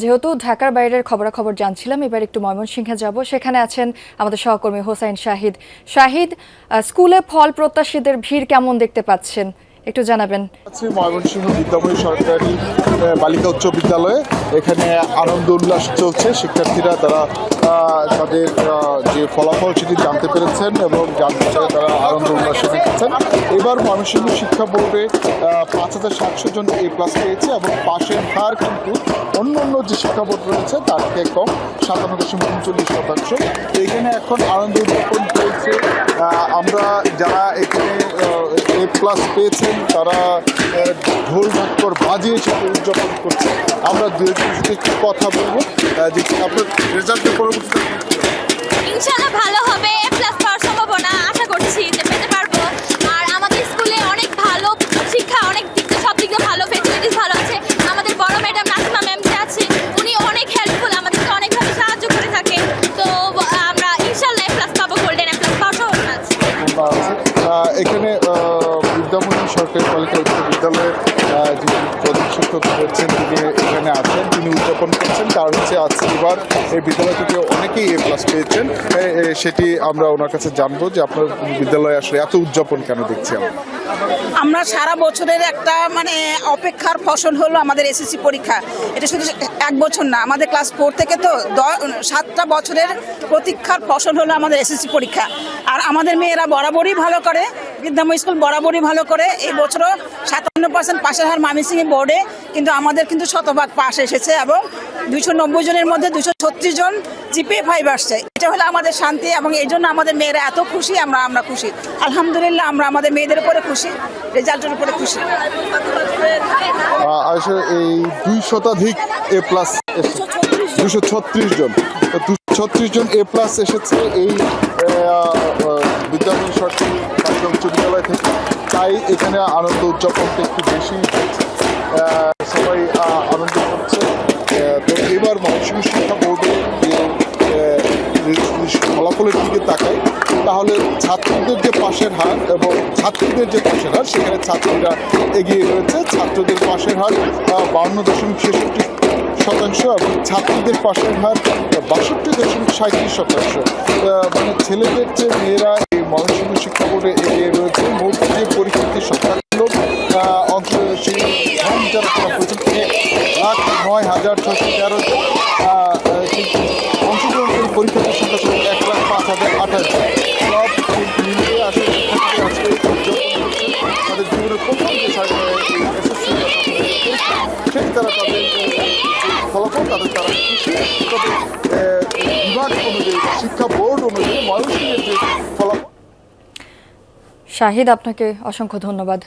যেহেতু ঢাকার বাইরের খবরাখবর জানছিলাম, এবার একটু ময়মনসিংহে যাব। সেখানে আছেন আমাদের সহকর্মী হোসাইন শাহিদ। শাহিদ, স্কুলে ফল প্রত্যাশীদের ভিড় কেমন দেখতে পাচ্ছেন, একটু জানাবেন। ময়মনসিংহ বিদ্যাময়ী সরকারি বালিকা উচ্চ বিদ্যালয়ে এখানে আনন্দ উল্লাস চলছে। শিক্ষার্থীরা তারা তাদের যে ফলাফল সেটি জানতে পেরেছেন এবং জানতে পেরে তারা আনন্দ উল্লাসে দেখেছেন। এবার ময়মনসিংহ শিক্ষা বোর্ডে 5700 জন A+ পেয়েছে এবং পাশের হার কিন্তু অন্য যে শিক্ষা বোর্ড রয়েছে তার থেকে কম, 57.39%। এখানে এখন আনন্দ উদযাপন চলছে। আমরা যারা এখানে A+ পেয়েছেন তারা ঢোল ঢাক্কর বাজিয়ে সেটা উদযাপন করছে। আমরা দু একজনের সাথে একটু কথা বলবো যে আপনার রেজাল্টের পরবর্তীতে ইনশাআল্লাহ ভালো হবে, A+ পাওয়ার সম্ভাবনা আশা করছি যে পেতে পারবো। আর আমাদের স্কুলে অনেক ভালো শিক্ষা, অনেক দিক দিয়ে সব দিক দিয়ে ভালো, ফেসিলিটিস ভালো আছে। আমাদের বড় ম্যাডাম নাসিমা ম্যাম যে আছে উনি অনেক হেল্পফুল, আমাদেরকে অনেকভাবে সাহায্য করে থাকে। তো আমরা ইনশাআল্লাহ A+ পাবো, গোল্ডেন A+ পাওয়ার সম্ভাবনা আছে। এখানে বিদ্যাময়ী সরকারি বালিকা উচ্চ বিদ্যালয়ের যিনি প্রধান শিক্ষক রয়েছেন তিনি এখানে আছেন, তিনি উদযাপন করছেন। কারণ হচ্ছে আজকে এবার এই বিদ্যালয় থেকে অনেকেই A+ পেয়েছেন। সেটি আমরা ওনার কাছে জানবো যে আপনার বিদ্যালয়ে আসলে এত উদযাপন কেন দেখছি আমরা সারা বছরের একটা অপেক্ষার ফসল হলো আমাদের SSC পরীক্ষা। এটা শুধু এক বছর না, আমাদের ক্লাস 4 থেকে তো 7টা বছরের প্রতীক্ষার ফসল হলো আমাদের SSC পরীক্ষা। আর আমাদের মেয়েরা বরাবরই ভালো করে, বিদ্যাময়ী স্কুল বরাবরই ভালো করে। এই বছরও 57% পাশের হার ময়মনসিংহ বোর্ডে, কিন্তু আমাদের কিন্তু শতভাগ পাশ এসেছে এবং 290 জনের মধ্যে 236 জন GPA 5 আসছে। এটা হলো আমাদের শান্তি এবং এই জন্য আমাদের মেয়েরা এত খুশি, আমরা খুশি। আলহামদুলিল্লাহ, আমরা আমাদের মেয়েদের উপরে খুশি, রেজাল্টের উপরে খুশি। আসলে এই 200 A+ 236 জন 236 জন A+ এসেছে এই বিদ্যাময়ী সরকারি বালিকা উচ্চ বিদ্যালয় থেকে। তাই এখানে আনন্দ উদযাপনটা একটু বেশি সবাই আনন্দ করছে। তো এবার ময়মনসিংহ শিক্ষা বোর্ডে ফলাফলের দিকে তাকাই তাহলে ছাত্রদের যে পাশের হার এবং ছাত্রীদের যে পাশের হার, সেখানে ছাত্রীরা এগিয়ে রয়েছে। ছাত্রদের পাশের হার 52.66% এবং ছাত্রীদের পাশের হার 62.37%। মানে ছেলেদের চেয়ে মেয়েরা এই ময়মনসিংহ শিক্ষা বোর্ডে এগিয়ে রয়েছে। মোট যে পরীক্ষার্থীর সংখ্যাগুলো অংশ সেই যারা করেছেন 1,09,613 অংশগ্রহণকারী পরীক্ষার্থীর সংখ্যা ছিল 1,05,028। সব মিলিয়ে আসে আজকে তাদের জীবনের প্রথম যে SSC সেই তারা তাদের ফলাফল তারা খুশি। তবে বিভাগ অনুযায়ী, শিক্ষা বোর্ড অনুযায়ী ময়মনসিংহের যে ফলাফল। শাহিদ, আপনাকে অসংখ্য ধন্যবাদ।